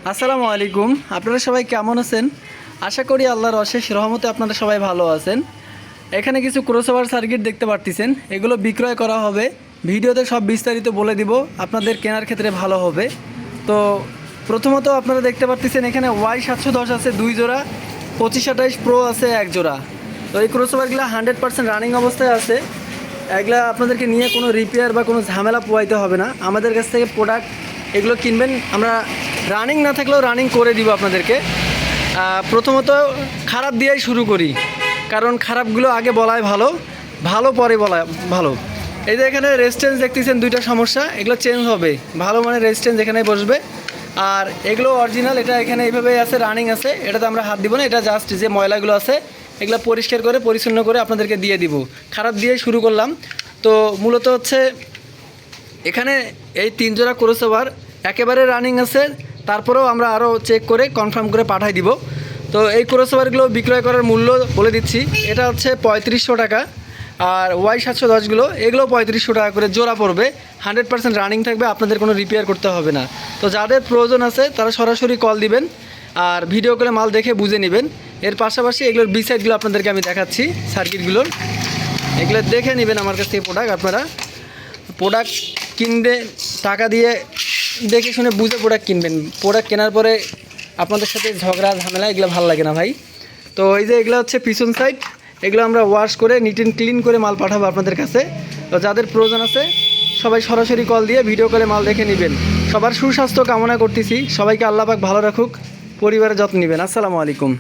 আসসালামু আলাইকুম। আপনারা সবাই কেমন আছেন? আশা করি আল্লাহর অশেষ রহমতে আপনারা সবাই ভালো আছেন। এখানে কিছু ক্রসওভার সার্কিট দেখতে পারতেছেন, এগুলো বিক্রয় করা হবে। ভিডিওতে সব বিস্তারিত বলে দিব, আপনাদের কেনার ক্ষেত্রে ভালো হবে। তো প্রথমত আপনারা দেখতে পারতেছেন এখানে Y710 আছে 2 জোড়া, 2528 প্রো আছে 1 জোড়া। তো এই ক্রসওভারগুলো 100% রানিং অবস্থায় আছে। এগুলা আপনাদেরকে নিয়ে কোনো রিপেয়ার বা কোনো ঝামেলা পোয়াইতে হবে না। আমাদের কাছ থেকে প্রোডাক্ট এগুলো কিনবেন, আমরা রানিং না থাকলেও রানিং করে দিব আপনাদেরকে। প্রথমত খারাপ দিয়েই শুরু করি, কারণ খারাপগুলো আগে বলাই ভালো, ভালো পরে বলা ভালো। এই যে এখানে রেজিস্ট্যান্স দেখতেছেন, দুইটা সমস্যা, এগুলো চেঞ্জ হবে। ভালো মানে রেজিস্ট্যান্স এখানে বসবে, আর এগুলো অরিজিনাল। এটা এখানে এইভাবেই আছে, রানিং আছে, এটাতে আমরা হাত দিব না। এটা জাস্ট যে ময়লাগুলো আছে এগুলো পরিষ্কার করে পরিচ্ছন্ন করে আপনাদেরকে দিয়ে দিব। খারাপ দিয়েই শুরু করলাম। তো মূলত হচ্ছে এখানে এই 3 জোড়া ক্রসওভার একেবারে রানিং আছে, তারপরেও আমরা আরও চেক করে কনফার্ম করে পাঠাই দিব। তো এই ক্রসওভারগুলো বিক্রয় করার মূল্য বলে দিচ্ছি, এটা হচ্ছে 3500 টাকা। আর Y710গুলো এগুলো 3500 টাকা করে জোড়া পড়বে। 100% রানিং থাকবে, আপনাদের কোনো রিপেয়ার করতে হবে না। তো যাদের প্রয়োজন আছে তারা সরাসরি কল দিবেন, আর ভিডিও করে মাল দেখে বুঝে নেবেন। এর পাশাপাশি এগুলোর বি সাইডগুলো আপনাদেরকে আমি দেখাচ্ছি, সার্কিটগুলোর এগুলো দেখে নেবেন আমার কাছ থেকে প্রোডাক্ট। আপনারা প্রোডাক্ট কিনবে টাকা দিয়ে, দেখে শুনে বুঝে প্রোডাক্ট কিনবেন। প্রোডাক্ট কেনার পরে আপনাদের সাথে ঝগড়া ঝামেলা এগুলো ভালো লাগে না ভাই। তো এই যে এগুলো হচ্ছে পিছন সাইড, এগুলো আমরা ওয়াশ করে নিট অ্যান্ড ক্লিন করে মাল পাঠাবো আপনাদের কাছে। তো যাদের প্রয়োজন আছে সবাই সরাসরি কল দিয়ে ভিডিও করে মাল দেখে নেবেন। সবার সুস্বাস্থ্য কামনা করতেছি, সবাইকে আল্লাহ পাক ভালো রাখুক, পরিবারের যত্ন নেবেন। আসসালামু আলাইকুম।